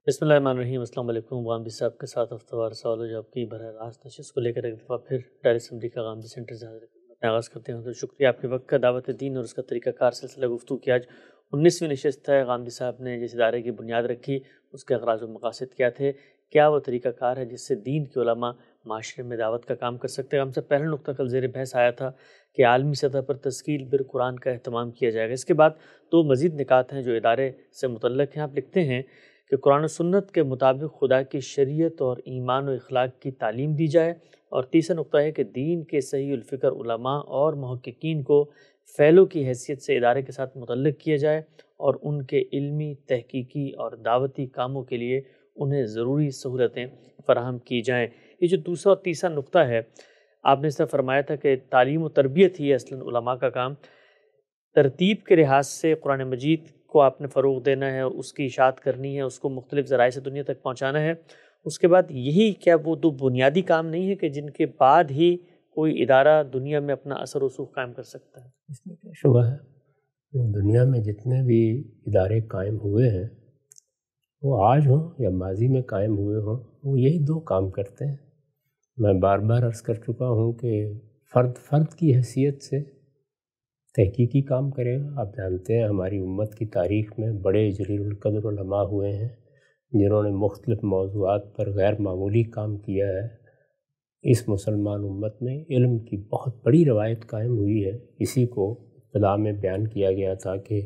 بسم اللہ الرحمن الرحیم۔ السلام علیکم۔ غامدی صاحب کے ساتھ ہفتہ وار سوال جو آپ کی براہ راست نشست کو لے کر ایک دفعہ پھر دار اسمبلی کا غامدی سینٹر سے حاضر خدمت میں آغاز کرتے ہیں۔ تو شکریہ آپ کے وقت کا، دعوت دین اور اس کا طریقہ کار سلسلہ گفتگو کی آج 19ویں نشست ہے۔ غامدی صاحب نے جس ادارے کی بنیاد رکھی اس کے اغراض و مقاصد کیا تھے، کیا وہ طریقہ کار ہے جس سے دین کے علماء معاشرے میں دعوت کا کام کر سکتے ہیں۔ ہم سے پہلا نقطہ کل زیر بحث آیا تھا کہ عالمی سطح پر تشکیل بالقرآن کا اہتمام کیا جائے گا۔ اس کے بعد دو مزید نکات ہیں جو ادارے سے متعلق ہیں۔ آپ لکھتے ہیں کہ قرآن و سنت کے مطابق خدا کی شریعت اور ایمان و اخلاق کی تعلیم دی جائے، اور تیسرا نقطہ ہے کہ دین کے صحیح الفکر علماء اور محققین کو فیلو کی حیثیت سے ادارے کے ساتھ متعلق کیا جائے اور ان کے علمی، تحقیقی اور دعوتی کاموں کے لیے انہیں ضروری سہولتیں فراہم کی جائیں۔ یہ جو دوسرا اور تیسرا نقطہ ہے، آپ نے اس طرح فرمایا تھا کہ تعلیم و تربیت ہی ہے اصلاً علماء کا کام۔ ترتیب کے لحاظ سے قرآن مجید کو آپ نے فروغ دینا ہے، اس کی اشاعت کرنی ہے، اس کو مختلف ذرائع سے دنیا تک پہنچانا ہے۔ اس کے بعد یہی کیا وہ دو بنیادی کام نہیں ہے کہ جن کے بعد ہی کوئی ادارہ دنیا میں اپنا اثر و رسوخ قائم کر سکتا ہے؟ اس میں کیا شبہ ہے؟ دنیا میں جتنے بھی ادارے قائم ہوئے ہیں وہ آج ہوں یا ماضی میں قائم ہوئے ہوں، وہ یہی دو کام کرتے ہیں۔ میں بار بار عرض کر چکا ہوں کہ فرد کی حیثیت سے تحقیقی کام کرے گا۔ آپ جانتے ہیں ہماری امت کی تاریخ میں بڑے جلیل القدر علماء ہوئے ہیں جنہوں نے مختلف موضوعات پر غیر معمولی کام کیا ہے۔ اس مسلمان امت میں علم کی بہت بڑی روایت قائم ہوئی ہے۔ اسی کو ابتدا میں بیان کیا گیا تھا کہ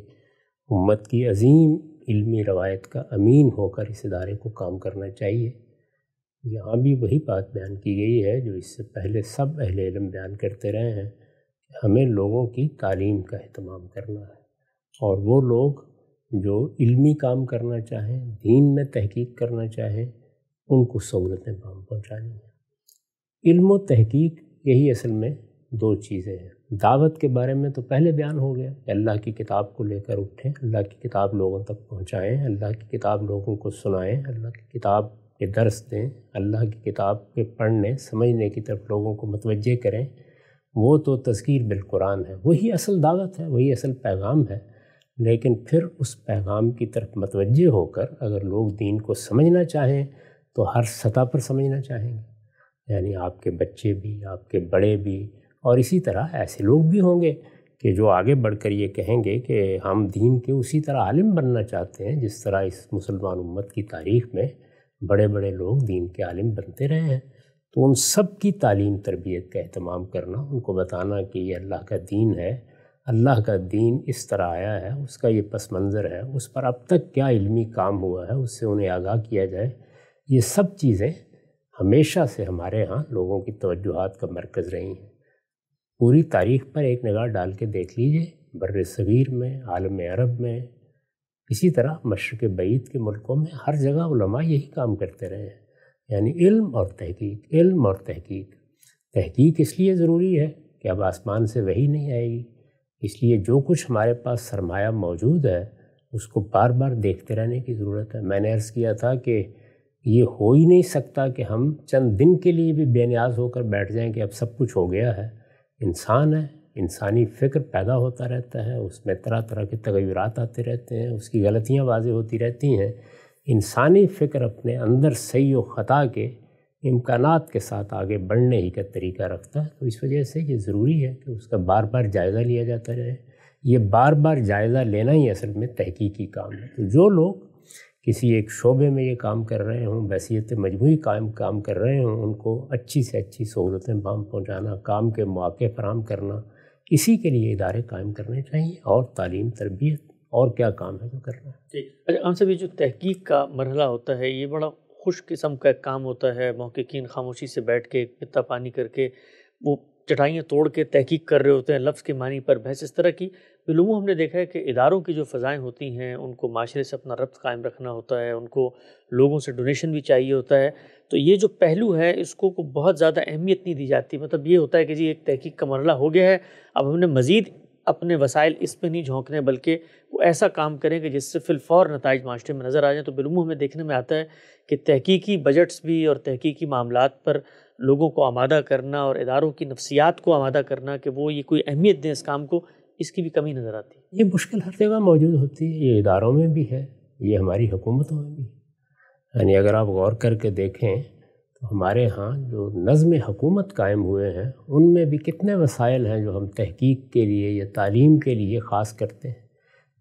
امت کی عظیم علمی روایت کا امین ہو کر اس ادارے کو کام کرنا چاہیے۔ یہاں بھی وہی بات بیان کی گئی ہے جو اس سے پہلے سب اہل علم بیان کرتے رہے ہیں، ہمیں لوگوں کی تعلیم کا اہتمام کرنا ہے، اور وہ لوگ جو علمی کام کرنا چاہیں، دین میں تحقیق کرنا چاہیں، ان کو سہولتیں پہنچانی ہیں۔ علم و تحقیق یہی اصل میں دو چیزیں ہیں۔ دعوت کے بارے میں تو پہلے بیان ہو گیا کہ اللہ کی کتاب کو لے کر اٹھیں، اللہ کی کتاب لوگوں تک پہنچائیں، اللہ کی کتاب لوگوں کو سنائیں، اللہ کی کتاب کے درس دیں، اللہ کی کتاب کے پڑھنے سمجھنے کی طرف لوگوں کو متوجہ کریں۔ وہ تو تذکیر بالقرآن ہے، وہی اصل دعوت ہے، وہی اصل پیغام ہے۔ لیکن پھر اس پیغام کی طرف متوجہ ہو کر اگر لوگ دین کو سمجھنا چاہیں تو ہر سطح پر سمجھنا چاہیں گے، یعنی آپ کے بچے بھی، آپ کے بڑے بھی، اور اسی طرح ایسے لوگ بھی ہوں گے کہ جو آگے بڑھ کر یہ کہیں گے کہ ہم دین کے اسی طرح عالم بننا چاہتے ہیں جس طرح اس مسلمان امت کی تاریخ میں بڑے بڑے لوگ دین کے عالم بنتے رہے ہیں۔ تو ان سب کی تعلیم تربیت کا اہتمام کرنا، ان کو بتانا کہ یہ اللہ کا دین ہے، اللہ کا دین اس طرح آیا ہے، اس کا یہ پس منظر ہے، اس پر اب تک کیا علمی کام ہوا ہے، اس سے انہیں آگاہ کیا جائے۔ یہ سب چیزیں ہمیشہ سے ہمارے ہاں لوگوں کی توجہات کا مرکز رہی ہیں۔ پوری تاریخ پر ایک نگاہ ڈال کے دیکھ لیجئے، بر صغیر میں، عالم عرب میں، اسی طرح مشرق بعید کے ملکوں میں ہر جگہ علماء یہی کام کرتے رہے ہیں، یعنی علم اور تحقیق، علم اور تحقیق۔ تحقیق اس لیے ضروری ہے کہ اب آسمان سے وحی نہیں آئے گی، اس لیے جو کچھ ہمارے پاس سرمایہ موجود ہے اس کو بار بار دیکھتے رہنے کی ضرورت ہے۔ میں نے عرض کیا تھا کہ یہ ہو ہی نہیں سکتا کہ ہم چند دن کے لیے بھی بے نیاز ہو کر بیٹھ جائیں کہ اب سب کچھ ہو گیا ہے۔ انسان ہے، انسانی فکر پیدا ہوتا رہتا ہے، اس میں طرح طرح کے تغیرات آتے رہتے ہیں، اس کی غلطیاں واضح ہوتی رہتی ہیں۔ انسانی فکر اپنے اندر صحیح و خطا کے امکانات کے ساتھ آگے بڑھنے ہی کا طریقہ رکھتا ہے، تو اس وجہ سے یہ ضروری ہے کہ اس کا بار بار جائزہ لیا جاتا رہے۔ یہ بار بار جائزہ لینا ہی اصل میں تحقیقی کام ہے۔ تو جو لوگ کسی ایک شعبے میں یہ کام کر رہے ہوں، بحیثیت مجموعی کام کر رہے ہوں، ان کو اچھی سے اچھی سہولتیں پہنچانا، کام کے مواقع فراہم کرنا، اسی کے لیے ادارے قائم کرنے چاہیے، اور تعلیم تربیت اور کیا کام ہے جو کرنا ہے۔ ٹھیک۔ اچھا، ہم سے بھی جو تحقیق کا مرحلہ ہوتا ہے یہ بڑا خوش قسم کا ایک کام ہوتا ہے۔ محققین خاموشی سے بیٹھ کے پتا پانی کر کے وہ چٹائیاں توڑ کے تحقیق کر رہے ہوتے ہیں، لفظ کے معنی پر بحث۔ اس طرح کی بالعموم ہم نے دیکھا ہے کہ اداروں کی جو فضائیں ہوتی ہیں ان کو معاشرے سے اپنا ربط قائم رکھنا ہوتا ہے، ان کو لوگوں سے ڈونیشن بھی چاہیے ہوتا ہے، تو یہ جو پہلو ہے اس کو بہت زیادہ اہمیت نہیں دی جاتی۔ مطلب یہ ہوتا ہے کہ جی ایک تحقیق کا مرحلہ ہو گیا ہے، اب ہم نے مزید اپنے وسائل اس پہ نہیں جھونکنے، بلکہ وہ ایسا کام کریں کہ جس سے فی الفور نتائج معاشرے میں نظر آ جائیں۔ تو بالعموم ہمیں دیکھنے میں آتا ہے کہ تحقیقی بجٹس بھی اور تحقیقی معاملات پر لوگوں کو آمادہ کرنا اور اداروں کی نفسیات کو آمادہ کرنا کہ وہ یہ کوئی اہمیت دیں اس کام کو، اس کی بھی کمی نظر آتی ہے۔ یہ مشکل ہر جگہ موجود ہوتی ہے، یہ اداروں میں بھی ہے، یہ ہماری حکومتوں میں بھی ہے۔ یعنی اگر آپ غور کر کے دیکھیں تو ہمارے ہاں جو نظم حکومت قائم ہوئے ہیں ان میں بھی کتنے وسائل ہیں جو ہم تحقیق کے لیے یا تعلیم کے لیے خاص کرتے ہیں۔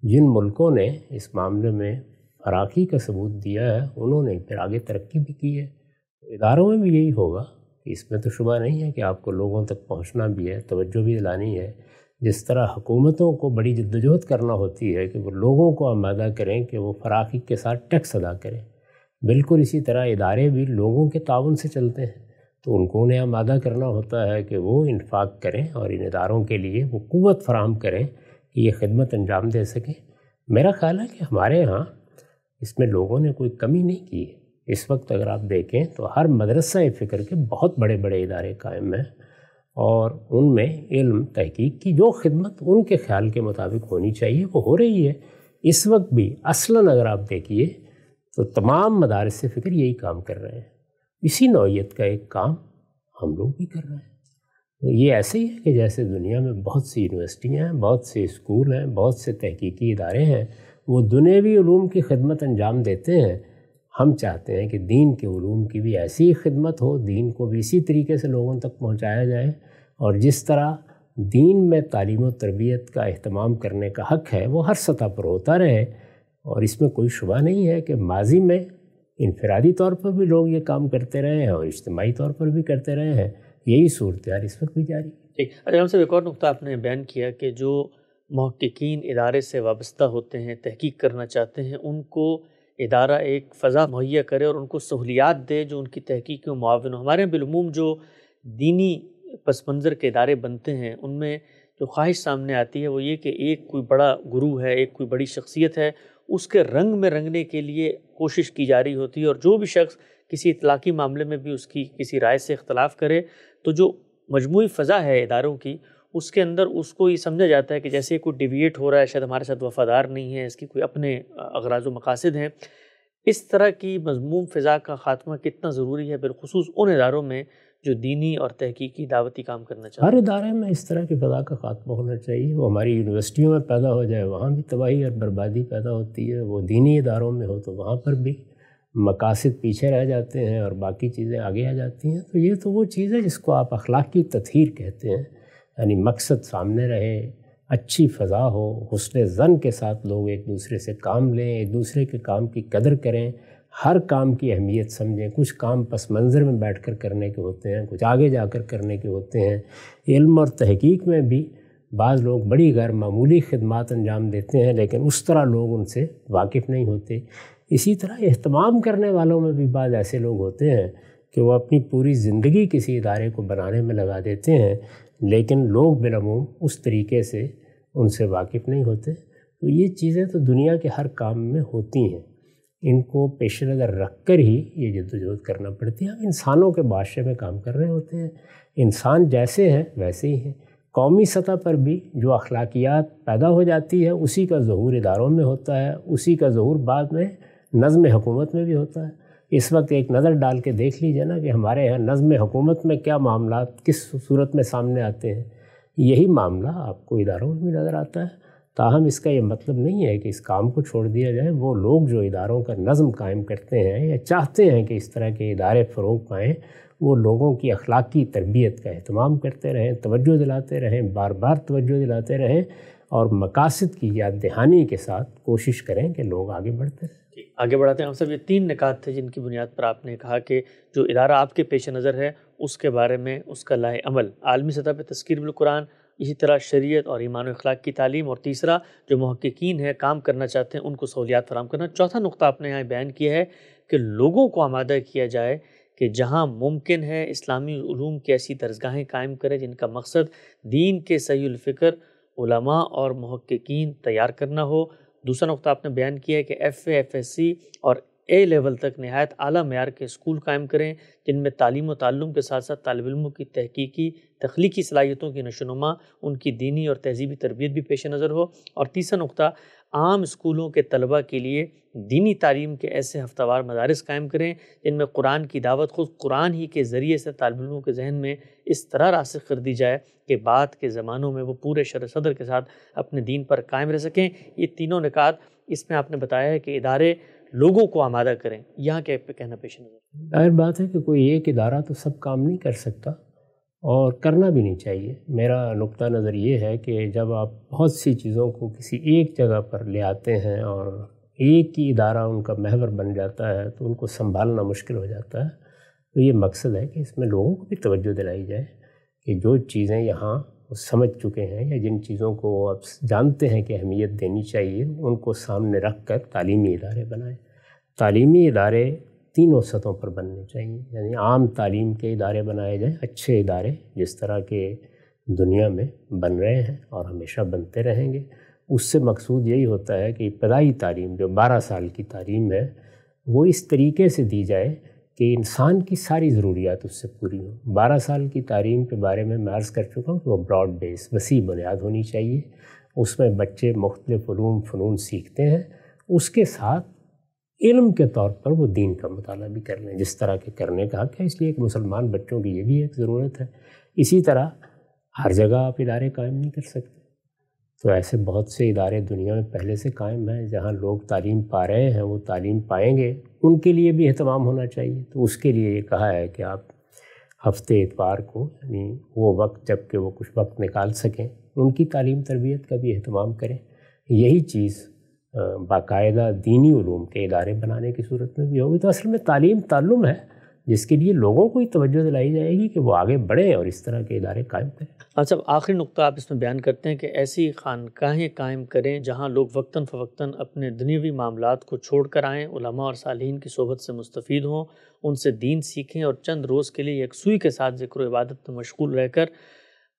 جن ملکوں نے اس معاملے میں فراخی کا ثبوت دیا ہے انہوں نے پھر آگے ترقی بھی کی ہے۔ اداروں میں بھی یہی ہوگا کہ اس میں تو شبہ نہیں ہے کہ آپ کو لوگوں تک پہنچنا بھی ہے، توجہ بھی دلانی ہے۔ جس طرح حکومتوں کو بڑی جدوجہد کرنا ہوتی ہے کہ وہ لوگوں کو آمادہ کریں کہ وہ فراخی کے ساتھ ٹیکس ادا کریں، بالکل اسی طرح ادارے بھی لوگوں کے تعاون سے چلتے ہیں، تو ان کو انہیں آمادہ کرنا ہوتا ہے کہ وہ انفاق کریں اور ان اداروں کے لیے وہ قوت فراہم کریں کہ یہ خدمت انجام دے سکیں۔ میرا خیال ہے کہ ہمارے ہاں اس میں لوگوں نے کوئی کمی نہیں کی ہے۔ اس وقت اگر آپ دیکھیں تو ہر مدرسہ فکر کے بہت بڑے بڑے ادارے قائم ہیں، اور ان میں علم تحقیق کی جو خدمت ان کے خیال کے مطابق ہونی چاہیے وہ ہو رہی ہے۔ اس وقت بھی اصلاً اگر آپ دیکھیے تو تمام مدارس فکر یہی کام کر رہے ہیں، اسی نوعیت کا ایک کام ہم لوگ بھی کر رہے ہیں۔ تو یہ ایسے ہی ہے کہ جیسے دنیا میں بہت سی یونیورسٹیاں ہیں، بہت سے اسکول ہیں، بہت سے تحقیقی ادارے ہیں، وہ دنیوی علوم کی خدمت انجام دیتے ہیں۔ ہم چاہتے ہیں کہ دین کے علوم کی بھی ایسی ہی خدمت ہو، دین کو بھی اسی طریقے سے لوگوں تک پہنچایا جائے، اور جس طرح دین میں تعلیم و تربیت کا اہتمام کرنے کا حق ہے وہ ہر سطح پر ہوتا رہے۔ اور اس میں کوئی شبہ نہیں ہے کہ ماضی میں انفرادی طور پر بھی لوگ یہ کام کرتے رہے ہیں اور اجتماعی طور پر بھی کرتے رہے ہیں۔ یہی صورتحال اس وقت بھی جاری ہے۔ ٹھیک، ہم صاحب ایک اور نقطہ آپ نے بیان کیا کہ جو محققین ادارے سے وابستہ ہوتے ہیں، تحقیق کرنا چاہتے ہیں، ان کو ادارہ ایک فضا مہیا کرے اور ان کو سہولیات دے جو ان کی تحقیق میں معاون ہو۔ ہمارے یہاں بالعموم جو دینی پس منظر کے ادارے بنتے ہیں ان میں جو خواہش سامنے آتی ہے وہ یہ کہ ایک کوئی بڑا گرو ہے، ایک کوئی بڑی شخصیت ہے، اس کے رنگ میں رنگنے کے لیے کوشش کی جا رہی ہوتی ہے، اور جو بھی شخص کسی اطلاقی معاملے میں بھی اس کی کسی رائے سے اختلاف کرے تو جو مجموعی فضا ہے اداروں کی اس کے اندر اس کو یہ سمجھا جاتا ہے کہ جیسے کوئی ڈیویٹ ہو رہا ہے، شاید ہمارے ساتھ وفادار نہیں ہے، اس کی کوئی اپنے اغراض و مقاصد ہیں۔ اس طرح کی مذموم فضا کا خاتمہ کتنا ضروری ہے، بالخصوص ان اداروں میں جو دینی اور تحقیقی دعوتی کام کرنا چاہتے ہیں؟ ہر ادارے میں اس طرح کی فضا کا خاتمہ ہونا چاہیے۔ وہ ہماری یونیورسٹیوں میں پیدا ہو جائے، وہاں بھی تباہی اور بربادی پیدا ہوتی ہے۔ وہ دینی اداروں میں ہو تو وہاں پر بھی مقاصد پیچھے رہ جاتے ہیں اور باقی چیزیں آگے آ جاتی ہیں۔ تو یہ تو وہ چیز ہے جس کو آپ اخلاقی تطہیر کہتے ہیں، یعنی مقصد سامنے رہے، اچھی فضا ہو، حسن ظن کے ساتھ لوگ ایک دوسرے سے کام لیں، ایک دوسرے کے کام کی قدر کریں، ہر کام کی اہمیت سمجھیں۔ کچھ کام پس منظر میں بیٹھ کر کرنے کے ہوتے ہیں، کچھ آگے جا کر کرنے کے ہوتے ہیں۔ علم اور تحقیق میں بھی بعض لوگ بڑی غیر معمولی خدمات انجام دیتے ہیں لیکن اس طرح لوگ ان سے واقف نہیں ہوتے۔ اسی طرح اہتمام کرنے والوں میں بھی بعض ایسے لوگ ہوتے ہیں کہ وہ اپنی پوری زندگی کسی ادارے کو بنانے میں لگا دیتے ہیں لیکن لوگ بالعموم اس طریقے سے ان سے واقف نہیں ہوتے۔ تو یہ چیزیں تو دنیا کے ہر کام میں ہوتی ہیں، ان کو پیش نظر رکھ کر ہی یہ جدوجہد کرنا پڑتی ہے۔ ہم انسانوں کے معاشرے میں کام کر رہے ہوتے ہیں، انسان جیسے ہیں ویسے ہی ہیں۔ قومی سطح پر بھی جو اخلاقیات پیدا ہو جاتی ہے اسی کا ظہور اداروں میں ہوتا ہے، اسی کا ظہور بعد میں نظم حکومت میں بھی ہوتا ہے۔ اس وقت ایک نظر ڈال کے دیکھ لیجیے نا کہ ہمارے یہاں نظم حکومت میں کیا معاملات کس صورت میں سامنے آتے ہیں، یہی معاملہ آپ کو اداروں میں بھی نظر آتا ہے۔ تاہم اس کا یہ مطلب نہیں ہے کہ اس کام کو چھوڑ دیا جائے۔ وہ لوگ جو اداروں کا نظم قائم کرتے ہیں یا چاہتے ہیں کہ اس طرح کے ادارے فروغ پائیں، وہ لوگوں کی اخلاقی تربیت کا اہتمام کرتے رہیں، توجہ دلاتے رہیں، بار بار توجہ دلاتے رہیں اور مقاصد کی یاد دہانی کے ساتھ کوشش کریں کہ لوگ آگے بڑھتے رہیں۔ آگے بڑھاتے ہیں ہم سب۔ یہ 3 نکات تھے جن کی بنیاد پر آپ نے کہا کہ جو ادارہ آپ کے پیش نظر ہے اس کے بارے میں اس کا لائحہ عمل، عالمی سطح پہ تذکیر بالقرآن، اسی طرح شریعت اور ایمان و اخلاق کی تعلیم، اور تیسرا جو محققین ہیں کام کرنا چاہتے ہیں ان کو سہولیات فراہم کرنا۔ چوتھا نقطہ آپ نے یہاں بیان کیا ہے کہ لوگوں کو آمادہ کیا جائے کہ جہاں ممکن ہے اسلامی علوم کی ایسی درسگاہیں قائم کریں جن کا مقصد دین کے صحیح الفکر علماء اور محققین تیار کرنا ہو۔ دوسرا نقطہ آپ نے بیان کیا ہے کہ F A, F S C اور اے لیول تک نہایت اعلیٰ معیار کے اسکول قائم کریں جن میں تعلیم و تعلم کے ساتھ ساتھ طالب علموں کی تحقیقی تخلیقی صلاحیتوں کی نشوونما، ان کی دینی اور تہذیبی تربیت بھی پیش نظر ہو۔ اور تیسرا نقطہ، عام اسکولوں کے طلباء کے لیے دینی تعلیم کے ایسے ہفتہ وار مدارس قائم کریں جن میں قرآن کی دعوت خود قرآن ہی کے ذریعے سے طالب علموں کے ذہن میں اس طرح راسخ کر دی جائے کہ بعد کے زمانوں میں وہ پورے شرح صدر کے ساتھ اپنے دین پر قائم رہ سکیں۔ یہ تینوں نکات اس میں آپ نے بتایا ہے کہ ادارے لوگوں کو آمادہ کریں، یہاں کیا پہ کہنا پیش نظر؟ ظاہر بات ہے کہ کوئی ایک ادارہ تو سب کام نہیں کر سکتا اور کرنا بھی نہیں چاہیے۔ میرا نقطہ نظر یہ ہے کہ جب آپ بہت سی چیزوں کو کسی ایک جگہ پر لے آتے ہیں اور ایک ہی ادارہ ان کا محور بن جاتا ہے تو ان کو سنبھالنا مشکل ہو جاتا ہے۔ تو یہ مقصد ہے کہ اس میں لوگوں کو بھی توجہ دلائی جائے کہ جو چیزیں یہاں وہ سمجھ چکے ہیں یا جن چیزوں کو وہ اب جانتے ہیں کہ اہمیت دینی چاہیے، ان کو سامنے رکھ کر تعلیمی ادارے بنائیں۔ تعلیمی ادارے تینوں سطحوں پر بننے چاہیے، یعنی عام تعلیم کے ادارے بنائے جائیں، اچھے ادارے جس طرح کے دنیا میں بن رہے ہیں اور ہمیشہ بنتے رہیں گے۔ اس سے مقصود یہی ہوتا ہے کہ ابتدائی تعلیم جو 12 سال کی تعلیم ہے وہ اس طریقے سے دی جائے کہ انسان کی ساری ضروریات اس سے پوری ہوں۔ 12 سال کی تعلیم کے بارے میں عرض کر چکا ہوں کہ وہ براڈ بیس، وسیع بنیاد ہونی چاہیے۔ اس میں بچے مختلف علوم فنون سیکھتے ہیں، اس کے ساتھ علم کے طور پر وہ دین کا مطالعہ بھی کر لیں جس طرح کے کرنے کا حق ہے۔ اس لیے ایک مسلمان بچوں کی یہ بھی ایک ضرورت ہے۔ اسی طرح ہر جگہ آپ ادارے قائم نہیں کر سکتے، تو ایسے بہت سے ادارے دنیا میں پہلے سے قائم ہیں جہاں لوگ تعلیم پا رہے ہیں، وہ تعلیم پائیں گے، ان کے لیے بھی اہتمام ہونا چاہیے۔ تو اس کے لیے یہ کہا ہے کہ آپ ہفتے اتوار کو، یعنی وہ وقت جب کہ وہ کچھ وقت نکال سکیں، ان کی تعلیم تربیت کا بھی اہتمام کریں۔ یہی چیز باقاعدہ دینی علوم کے ادارے بنانے کی صورت میں بھی ہوگی۔ تو اصل میں تعلیم تعلم ہے جس کے لیے لوگوں کو ہی توجہ دلائی جائے گی کہ وہ آگے بڑھیں اور اس طرح کے ادارے قائم کریں۔ اچھا، آخری نقطہ آپ اس میں بیان کرتے ہیں کہ ایسی خانقاہیں قائم کریں جہاں لوگ وقتاً فوقتاً اپنے دنیاوی معاملات کو چھوڑ کر آئیں، علماء اور صالحین کی صحبت سے مستفید ہوں، ان سے دین سیکھیں اور چند روز کے لیے یکسوئی کے ساتھ ذکر و عبادت میں مشغول رہ کر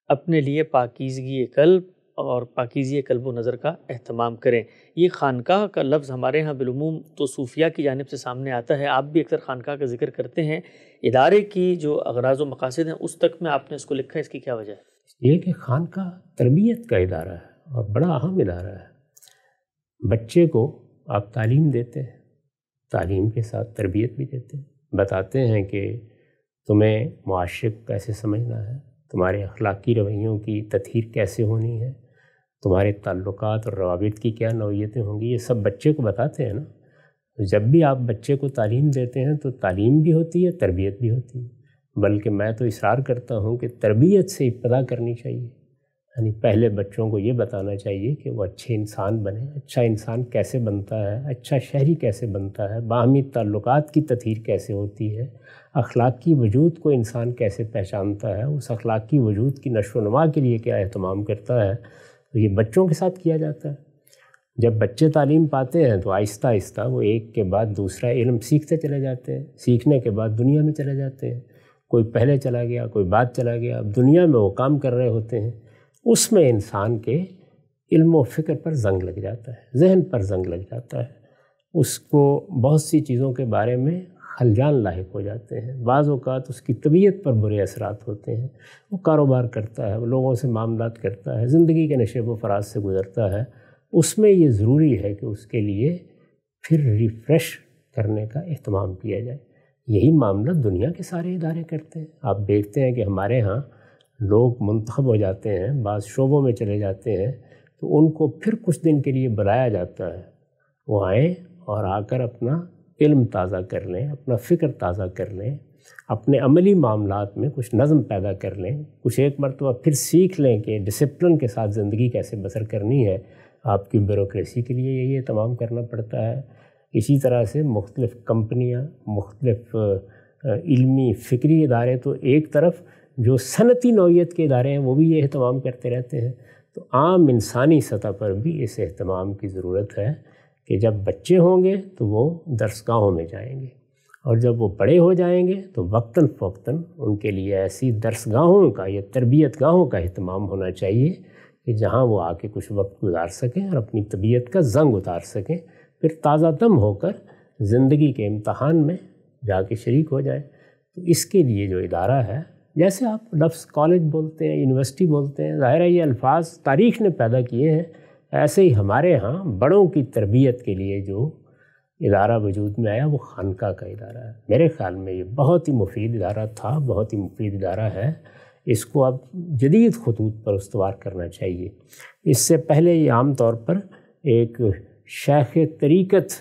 اپنے لیے پاکیزگی قلب اور پاکیزی قلب و نظر کا اہتمام کریں۔ یہ خانقاہ کا لفظ ہمارے ہاں بالعموم تو صوفیہ کی جانب سے سامنے آتا ہے، آپ بھی اکثر خانقاہ کا ذکر کرتے ہیں۔ ادارے کی جو اغراض و مقاصد ہیں اس تک میں آپ نے اس کو لکھا ہے، اس کی کیا وجہ ہے؟ یہ کہ خانقاہ تربیت کا ادارہ ہے اور بڑا اہم ادارہ ہے۔ بچے کو آپ تعلیم دیتے ہیں، تعلیم کے ساتھ تربیت بھی دیتے ہیں، بتاتے ہیں کہ تمہیں معاشرے کو کیسے سمجھنا ہے، تمہارے اخلاقی رویوں کی تطہیر کیسے ہونی ہے، تمہارے تعلقات اور روابط کی کیا نوعیتیں ہوں گی، یہ سب بچے کو بتاتے ہیں نا۔ جب بھی آپ بچے کو تعلیم دیتے ہیں تو تعلیم بھی ہوتی ہے، تربیت بھی ہوتی ہے۔ بلکہ میں تو اصرار کرتا ہوں کہ تربیت سے ابتدا کرنی چاہیے، یعنی پہلے بچوں کو یہ بتانا چاہیے کہ وہ اچھے انسان بنیں۔ اچھا انسان کیسے بنتا ہے، اچھا شہری کیسے بنتا ہے، باہمی تعلقات کی تطہیر کیسے ہوتی ہے، اخلاقی وجود کو انسان کیسے پہچانتا ہے، اس اخلاقی وجود کی نشو و نما کے لیے کیا اہتمام کرتا ہے، تو یہ بچوں کے ساتھ کیا جاتا ہے۔ جب بچے تعلیم پاتے ہیں تو آہستہ آہستہ وہ ایک کے بعد دوسرا علم سیکھتے چلے جاتے ہیں، سیکھنے کے بعد دنیا میں چلے جاتے ہیں، کوئی پہلے چلا گیا، کوئی بعد چلا گیا، اب دنیا میں وہ کام کر رہے ہوتے ہیں۔ اس میں انسان کے علم و فکر پر زنگ لگ جاتا ہے، ذہن پر زنگ لگ جاتا ہے، اس کو بہت سی چیزوں کے بارے میں خلجان لاحق ہو جاتے ہیں۔ بعض اوقات اس کی طبیعت پر برے اثرات ہوتے ہیں، وہ کاروبار کرتا ہے، وہ لوگوں سے معاملات کرتا ہے، زندگی کے نشیب و فراز سے گزرتا ہے۔ اس میں یہ ضروری ہے کہ اس کے لیے پھر ریفریش کرنے کا اہتمام کیا جائے۔ یہی معاملہ دنیا کے سارے ادارے کرتے ہیں۔ آپ دیکھتے ہیں کہ ہمارے ہاں لوگ منتخب ہو جاتے ہیں، بعض شعبوں میں چلے جاتے ہیں، تو ان کو پھر کچھ دن کے لیے بلایا جاتا ہے، وہ آئیں اور آ کر اپنا علم تازہ کر لیں، اپنا فکر تازہ کر لیں، اپنے عملی معاملات میں کچھ نظم پیدا کر لیں، کچھ ایک مرتبہ پھر سیکھ لیں کہ ڈسپلن کے ساتھ زندگی کیسے بسر کرنی ہے۔ آپ کی بیوروکریسی کے لیے یہی اہتمام کرنا پڑتا ہے۔ اسی طرح سے مختلف کمپنیاں، مختلف علمی فکری ادارے تو ایک طرف، جو صنعتی نوعیت کے ادارے ہیں وہ بھی یہ اہتمام کرتے رہتے ہیں۔ تو عام انسانی سطح پر بھی اس اہتمام کی ضرورت ہے کہ جب بچے ہوں گے تو وہ درسگاہوں میں جائیں گے، اور جب وہ بڑے ہو جائیں گے تو وقتاً فوقتاً ان کے لیے ایسی درسگاہوں کا یا تربیت گاہوں کا اہتمام ہونا چاہیے کہ جہاں وہ آ کے کچھ وقت گزار سکیں اور اپنی طبیعت کا زنگ اتار سکیں، پھر تازہ دم ہو کر زندگی کے امتحان میں جا کے شریک ہو جائیں۔ تو اس کے لیے جو ادارہ ہے، جیسے آپ لفظ کالج بولتے ہیں، یونیورسٹی بولتے ہیں، ظاہر ہے یہ الفاظ تاریخ نے پیدا کیے ہیں، ایسے ہی ہمارے ہاں بڑوں کی تربیت کے لیے جو ادارہ وجود میں آیا وہ خانقاہ کا ادارہ ہے۔ میرے خیال میں یہ بہت ہی مفید ادارہ تھا، بہت ہی مفید ادارہ ہے۔ اس کو اب جدید خطوط پر استوار کرنا چاہیے۔ اس سے پہلے یہ عام طور پر ایک شیخ طریقت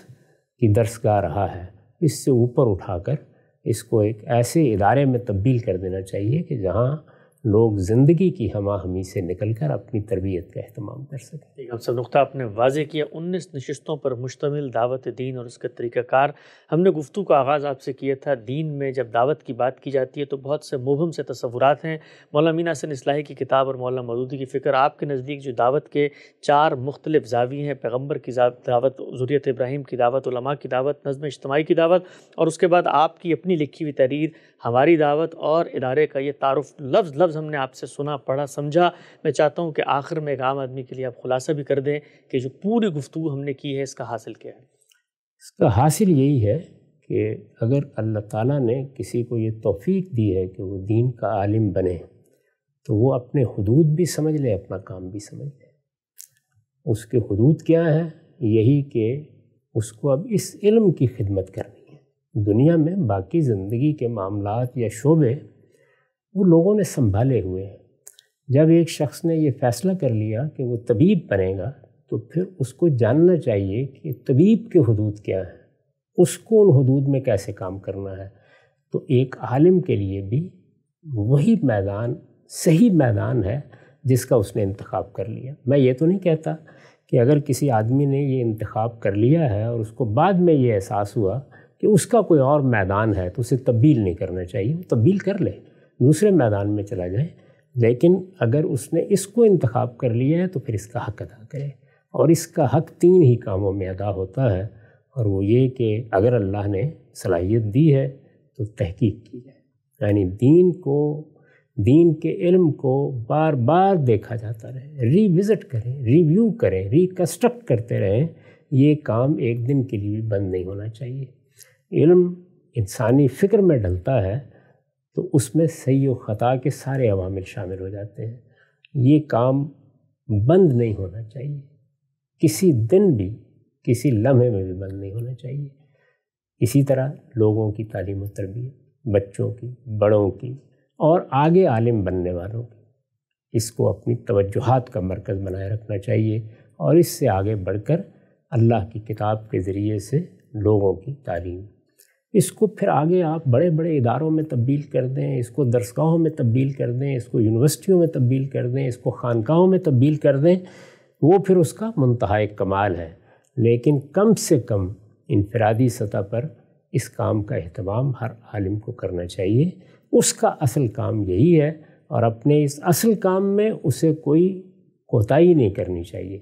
کی درسگاہ رہا ہے، اس سے اوپر اٹھا کر اس کو ایک ایسے ادارے میں تبدیل کر دینا چاہیے کہ جہاں لوگ زندگی کی ہمہ ہمی سے نکل کر اپنی تربیت کا اہتمام کر سکیں۔ ہم سب نقطہ آپ نے واضح کیا، 19 نشستوں پر مشتمل دعوت دین اور اس کا طریقہ کار۔ ہم نے گفتگو کا آغاز آپ سے کیا تھا، دین میں جب دعوت کی بات کی جاتی ہے تو بہت سے مبہم سے تصورات ہیں۔ مولانا امین احسن اصلاحی کی کتاب اور مولانا مودودی کی فکر، آپ کے نزدیک جو دعوت کے 4 مختلف زاویے ہیں، پیغمبر کی دعوت، ذریت ابراہیم کی دعوت، علماء کی دعوت، نظم اجتماعی کی دعوت، اور اس کے بعد آپ کی اپنی لکھی ہوئی تحریر ہماری دعوت اور ادارے کا یہ تعارف، لفظ ہم نے آپ سے سنا، پڑھا، سمجھا۔ میں چاہتا ہوں کہ آخر میں ایک عام آدمی کے لیے آپ خلاصہ بھی کر دیں کہ جو پوری گفتگو ہم نے کی ہے اس کا حاصل کیا ہے؟ اس کا حاصل یہی ہے کہ اگر اللہ تعالیٰ نے کسی کو یہ توفیق دی ہے کہ وہ دین کا عالم بنے تو وہ اپنے حدود بھی سمجھ لے، اپنا کام بھی سمجھ لے۔ اس کے حدود کیا ہے؟ یہی کہ اس کو اب اس علم کی خدمت کرنی ہے۔ دنیا میں باقی زندگی کے معاملات یا شعبے وہ لوگوں نے سنبھالے ہوئے ہیں۔ جب ایک شخص نے یہ فیصلہ کر لیا کہ وہ طبیب بنے گا تو پھر اس کو جاننا چاہیے کہ طبیب کے حدود کیا ہیں، اس کو ان حدود میں کیسے کام کرنا ہے۔ تو ایک عالم کے لیے بھی وہی میدان صحیح میدان ہے جس کا اس نے انتخاب کر لیا۔ میں یہ تو نہیں کہتا کہ اگر کسی آدمی نے یہ انتخاب کر لیا ہے اور اس کو بعد میں یہ احساس ہوا کہ اس کا کوئی اور میدان ہے تو اسے تبدیل نہیں کرنا چاہیے، وہ تبدیل کر لے، دوسرے میدان میں چلا جائے۔ لیکن اگر اس نے اس کو انتخاب کر لیا ہے تو پھر اس کا حق ادا کرے، اور اس کا حق 3 ہی کاموں میں ادا ہوتا ہے، اور وہ یہ کہ اگر اللہ نے صلاحیت دی ہے تو تحقیق کی جائے، یعنی دین کے علم کو بار بار دیکھا جاتا رہے، ری وزٹ کریں، ریویو کریں، ریکنسٹرکٹ کرتے رہیں۔ یہ کام ایک دن کے لیے بھی بند نہیں ہونا چاہیے۔ علم انسانی فکر میں ڈلتا ہے تو اس میں صحیح و خطا کے سارے عوامل شامل ہو جاتے ہیں۔ یہ کام بند نہیں ہونا چاہیے، کسی دن بھی، کسی لمحے میں بھی بند نہیں ہونا چاہیے۔ اسی طرح لوگوں کی تعلیم و تربیت، بچوں کی، بڑوں کی، اور آگے عالم بننے والوں کی، اس کو اپنی توجہات کا مرکز بنائے رکھنا چاہیے، اور اس سے آگے بڑھ کر اللہ کی کتاب کے ذریعے سے لوگوں کی تعلیم، اس کو پھر آگے آپ بڑے بڑے اداروں میں تبدیل کر دیں، اس کو درسگاہوں میں تبدیل کر دیں، اس کو یونیورسٹیوں میں تبدیل کر دیں، اس کو خانقاہوں میں تبدیل کر دیں، وہ پھر اس کا منتہا کمال ہے۔ لیکن کم سے کم انفرادی سطح پر اس کام کا اہتمام ہر عالم کو کرنا چاہیے۔ اس کا اصل کام یہی ہے، اور اپنے اس اصل کام میں اسے کوئی کوتاہی نہیں کرنی چاہیے،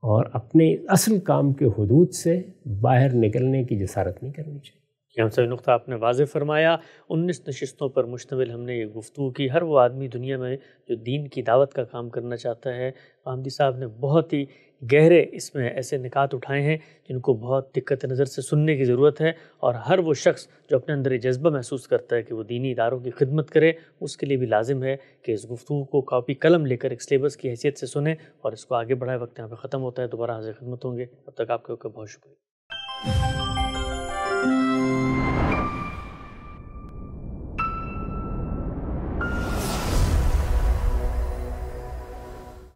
اور اپنے اصل کام کے حدود سے باہر نکلنے کی جسارت نہیں کرنی چاہیے۔ ہم سب نقطہ آپ نے واضح فرمایا۔ 19 نشستوں پر مشتمل ہم نے یہ گفتگو کی۔ ہر وہ آدمی دنیا میں جو دین کی دعوت کا کام کرنا چاہتا ہے، حامدی صاحب نے بہت ہی گہرے اس میں ایسے نکات اٹھائے ہیں جن کو بہت دقت نظر سے سننے کی ضرورت ہے، اور ہر وہ شخص جو اپنے اندر یہ جذبہ محسوس کرتا ہے کہ وہ دینی اداروں کی خدمت کرے، اس کے لیے بھی لازم ہے کہ اس گفتگو کو کاپی قلم لے کر ایک سلیبس کی حیثیت سے سنیں اور اس کو آگے بڑھائے۔ وقت یہاں پہ ختم ہوتا ہے، دوبارہ حاضر خدمت ہوں گے، اب تک آپ کا بہت شکریہ۔